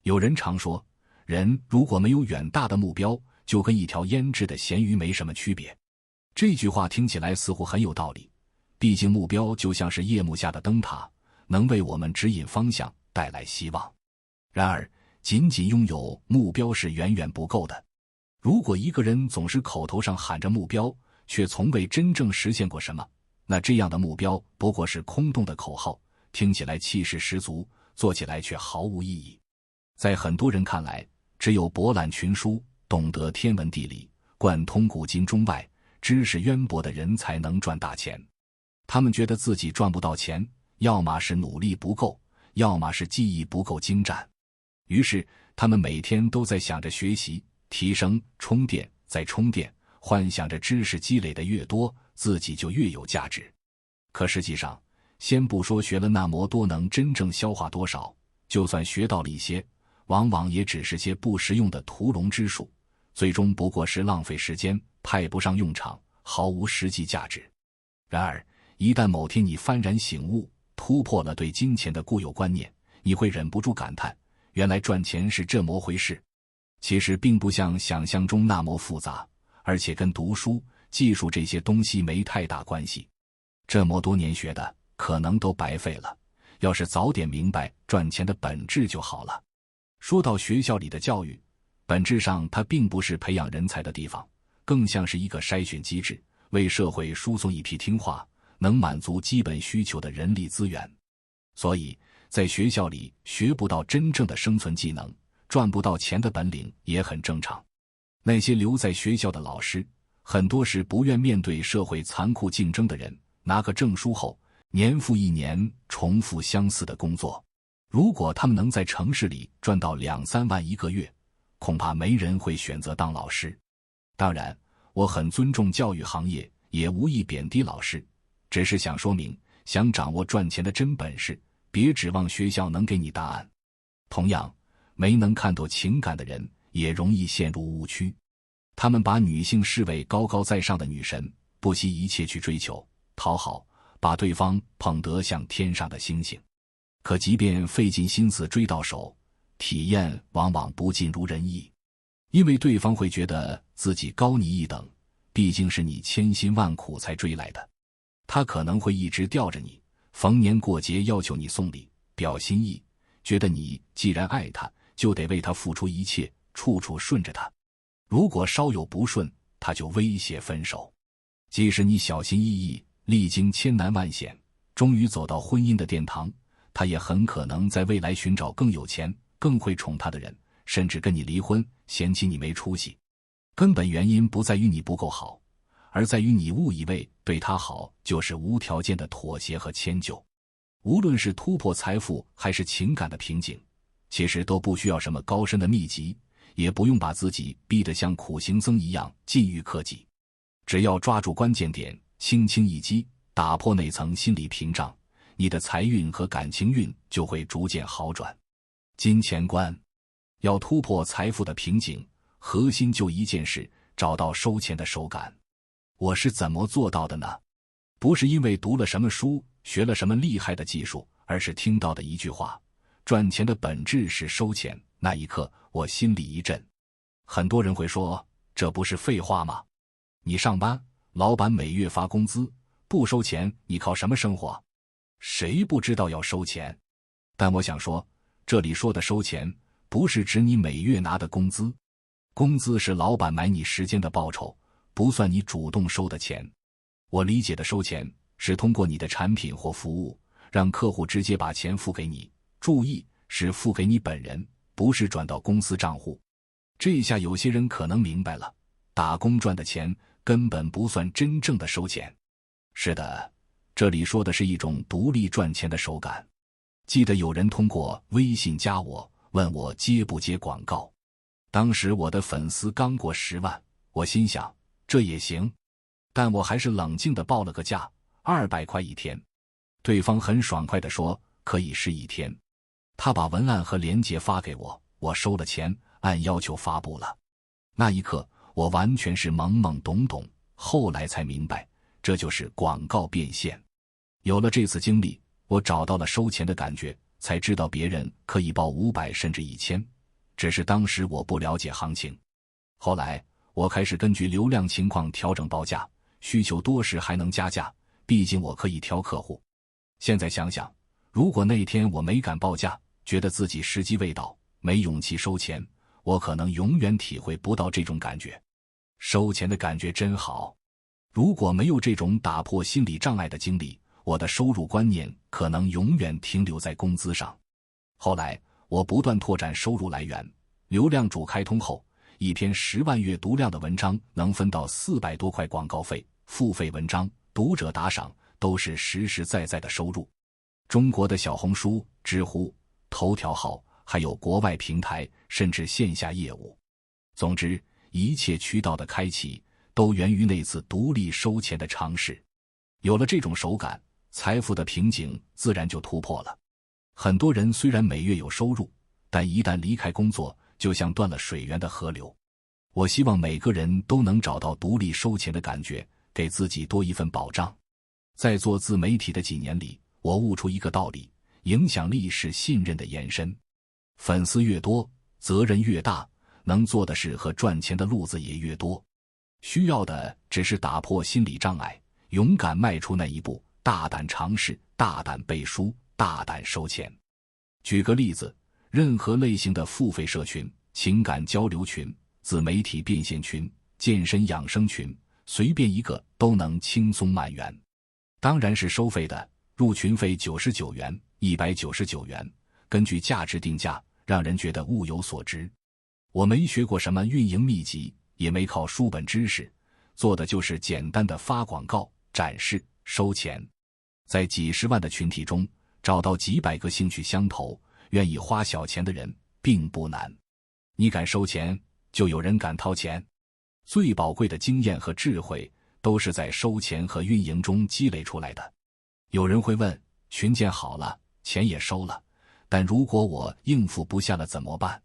有人常说，人如果没有远大的目标，就跟一条腌制的咸鱼没什么区别。这句话听起来似乎很有道理，毕竟目标就像是夜幕下的灯塔，能为我们指引方向，带来希望。然而，仅仅拥有目标是远远不够的。如果一个人总是口头上喊着目标，却从未真正实现过什么，那这样的目标不过是空洞的口号，听起来气势十足，做起来却毫无意义。在很多人看来，只有博览群书，懂得天文地理，贯通古今中外，知识渊博的人才能赚大钱。他们觉得自己赚不到钱，要么是努力不够，要么是技艺不够精湛。于是他们每天都在想着学习、提升、充电再充电，幻想着知识积累的越多，自己就越有价值。可实际上，先不说学了那么多能真正消化多少，就算学到了一些，往往也只是些不实用的屠龙之术，最终不过是浪费时间，派不上用场，毫无实际价值。然而，一旦某天你幡然醒悟，突破了对金钱的固有观念，你会忍不住感叹，原来赚钱是这么回事。其实并不像想象中那么复杂，而且跟读书、技术这些东西没太大关系。这么多年学的，可能都白费了，要是早点明白赚钱的本质就好了。说到学校里的教育，本质上它并不是培养人才的地方，更像是一个筛选机制，为社会输送一批听话、能满足基本需求的人力资源。所以，在学校里学不到真正的生存技能，赚不到钱的本领也很正常。那些留在学校的老师，很多是不愿面对社会残酷竞争的人，拿个证书后，年复一年重复相似的工作。如果他们能在城市里赚到2-3万一个月，恐怕没人会选择当老师。当然，我很尊重教育行业，也无意贬低老师，只是想说明，想掌握赚钱的真本事，别指望学校能给你答案。同样，没能看透情感的人也容易陷入误区，他们把女性视为高高在上的女神，不惜一切去追求、讨好，把对方捧得像天上的星星。可即便费尽心思追到手，体验往往不尽如人意，因为对方会觉得自己高你一等，毕竟是你千辛万苦才追来的。他可能会一直吊着你，逢年过节要求你送礼，表心意，觉得你既然爱他，就得为他付出一切，处处顺着他。如果稍有不顺，他就威胁分手。即使你小心翼翼，历经千难万险，终于走到婚姻的殿堂，他也很可能在未来寻找更有钱、更会宠他的人，甚至跟你离婚，嫌弃你没出息。根本原因不在于你不够好，而在于你误以为对他好就是无条件的妥协和迁就。无论是突破财富还是情感的瓶颈，其实都不需要什么高深的秘籍，也不用把自己逼得像苦行僧一样禁欲克己。只要抓住关键点，轻轻一击，打破那层心理屏障，你的财运和感情运就会逐渐好转。金钱观，要突破财富的瓶颈，核心就一件事，找到收钱的手感。我是怎么做到的呢？不是因为读了什么书，学了什么厉害的技术，而是听到的一句话：赚钱的本质是收钱。那一刻，我心里一震。很多人会说，这不是废话吗？你上班，老板每月发工资，不收钱，你靠什么生活？谁不知道要收钱？但我想说，这里说的收钱，不是指你每月拿的工资。工资是老板买你时间的报酬，不算你主动收的钱。我理解的收钱，是通过你的产品或服务，让客户直接把钱付给你。注意，是付给你本人，不是转到公司账户。这一下有些人可能明白了，打工赚的钱根本不算真正的收钱。是的，这里说的是一种独立赚钱的手感。记得有人通过微信加我，问我接不接广告。当时我的粉丝刚过10万，我心想，这也行。但我还是冷静地报了个价，200块一天。对方很爽快地说，可以试一天。他把文案和链接发给我，我收了钱，按要求发布了。那一刻，我完全是懵懵懂懂，后来才明白，这就是广告变现。有了这次经历，我找到了收钱的感觉，才知道别人可以报500甚至1000，只是当时我不了解行情。后来我开始根据流量情况调整报价，需求多时还能加价，毕竟我可以挑客户。现在想想，如果那天我没敢报价，觉得自己时机未到，没勇气收钱，我可能永远体会不到这种感觉。收钱的感觉真好。如果没有这种打破心理障碍的经历，我的收入观念可能永远停留在工资上。后来我不断拓展收入来源，流量主开通后，一篇10万阅读量的文章能分到400多块广告费，付费文章、读者打赏都是实实在在的收入。中国的小红书、知乎、头条号，还有国外平台，甚至线下业务。总之，一切渠道的开启都源于那次独立收钱的尝试。有了这种手感，财富的瓶颈自然就突破了。很多人虽然每月有收入，但一旦离开工作，就像断了水源的河流。我希望每个人都能找到独立收钱的感觉，给自己多一份保障。在做自媒体的几年里，我悟出一个道理：影响力是信任的延伸。粉丝越多，责任越大，能做的事和赚钱的路子也越多。需要的只是打破心理障碍，勇敢迈出那一步，大胆尝试，大胆背书，大胆收钱。举个例子，任何类型的付费社群、情感交流群、自媒体变现群、健身养生群，随便一个都能轻松满员。当然是收费的，入群费99元、199元，根据价值定价，让人觉得物有所值。我没学过什么运营秘籍，也没靠书本知识，做的就是简单的发广告、展示、收钱。在几十万的群体中，找到几百个兴趣相投、愿意花小钱的人并不难。你敢收钱，就有人敢掏钱。最宝贵的经验和智慧都是在收钱和运营中积累出来的。有人会问，群建好了，钱也收了，但如果我应付不下了怎么办？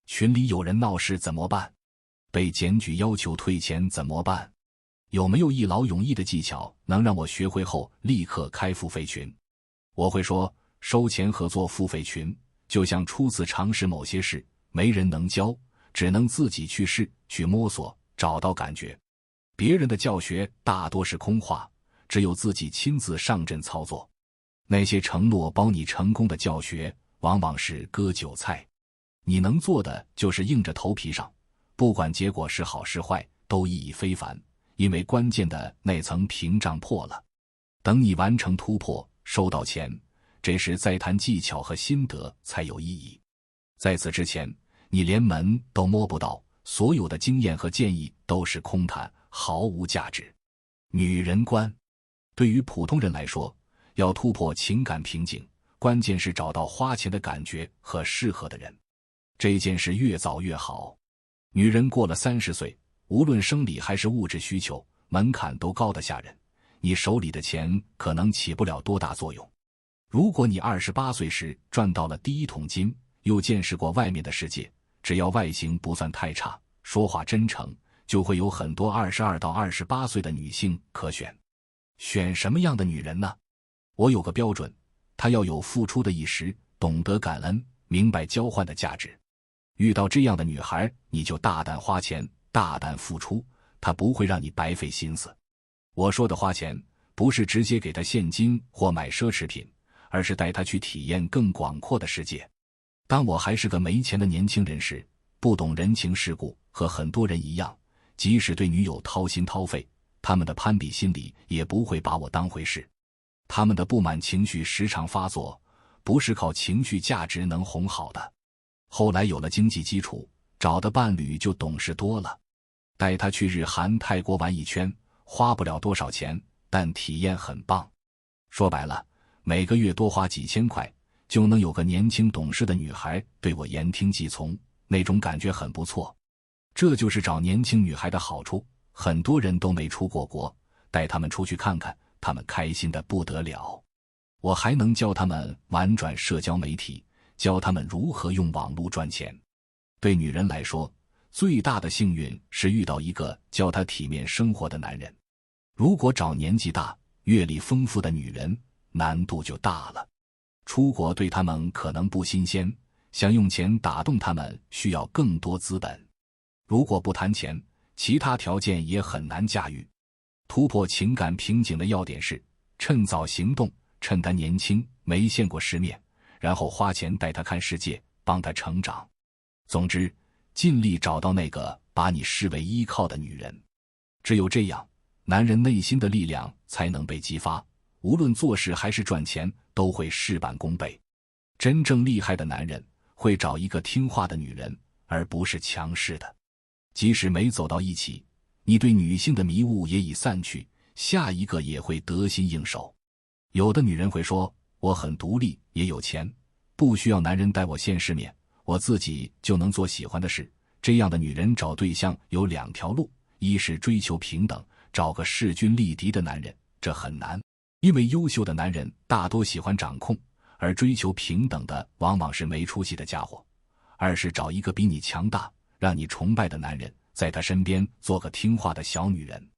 群里有人闹事怎么办？被检举要求退钱怎么办？有没有一劳永逸的技巧能让我学会后立刻开付费群？我会说，收钱合作付费群就像初次尝试某些事，没人能教，只能自己去试，去摸索，找到感觉。别人的教学大多是空话，只有自己亲自上阵操作。那些承诺包你成功的教学，往往是割韭菜。你能做的就是硬着头皮上，不管结果是好是坏，都意义非凡，因为关键的那层屏障破了。等你完成突破，收到钱，这时再谈技巧和心得才有意义。在此之前，你连门都摸不到，所有的经验和建议都是空谈，毫无价值。女人观，对于普通人来说，要突破情感瓶颈，关键是找到花钱的感觉和适合的人。这件事越早越好。女人过了30岁，无论生理还是物质需求，门槛都高得吓人，你手里的钱可能起不了多大作用。如果你28岁时赚到了第一桶金，又见识过外面的世界，只要外形不算太差，说话真诚，就会有很多22到28岁的女性可选。选什么样的女人呢？我有个标准，她要有付出的意识，懂得感恩，明白交换的价值。遇到这样的女孩，你就大胆花钱，大胆付出，她不会让你白费心思。我说的花钱，不是直接给她现金或买奢侈品，而是带她去体验更广阔的世界。当我还是个没钱的年轻人时，不懂人情世故，和很多人一样，即使对女友掏心掏肺，他们的攀比心理也不会把我当回事。他们的不满情绪时常发作，不是靠情绪价值能哄好的。后来有了经济基础，找的伴侣就懂事多了。带他去日韩泰国玩一圈，花不了多少钱，但体验很棒。说白了，每个月多花几千块，就能有个年轻懂事的女孩对我言听计从，那种感觉很不错。这就是找年轻女孩的好处，很多人都没出过国，带他们出去看看，他们开心得不得了。我还能教他们玩转社交媒体，教他们如何用网络赚钱。对女人来说，最大的幸运是遇到一个教她体面生活的男人。如果找年纪大、阅历丰富的女人，难度就大了。出国对他们可能不新鲜，想用钱打动他们需要更多资本。如果不谈钱，其他条件也很难驾驭。突破情感瓶颈的要点是趁早行动，趁他年轻没见过世面，然后花钱带他看世界，帮他成长。总之，尽力找到那个把你视为依靠的女人。只有这样，男人内心的力量才能被激发，无论做事还是赚钱都会事半功倍。真正厉害的男人会找一个听话的女人，而不是强势的。即使没走到一起，你对女性的迷雾也已散去，下一个也会得心应手。有的女人会说，我很独立，也有钱，不需要男人带我见世面，我自己就能做喜欢的事。这样的女人找对象有2条路，一是追求平等，找个势均力敌的男人，这很难，因为优秀的男人大多喜欢掌控，而追求平等的往往是没出息的家伙。二是找一个比你强大，让你崇拜的男人，在他身边做个听话的小女人。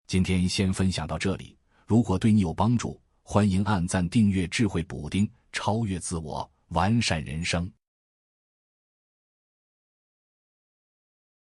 今天先分享到这里，如果对你有帮助，欢迎按赞订阅智慧补丁，超越自我，完善人生。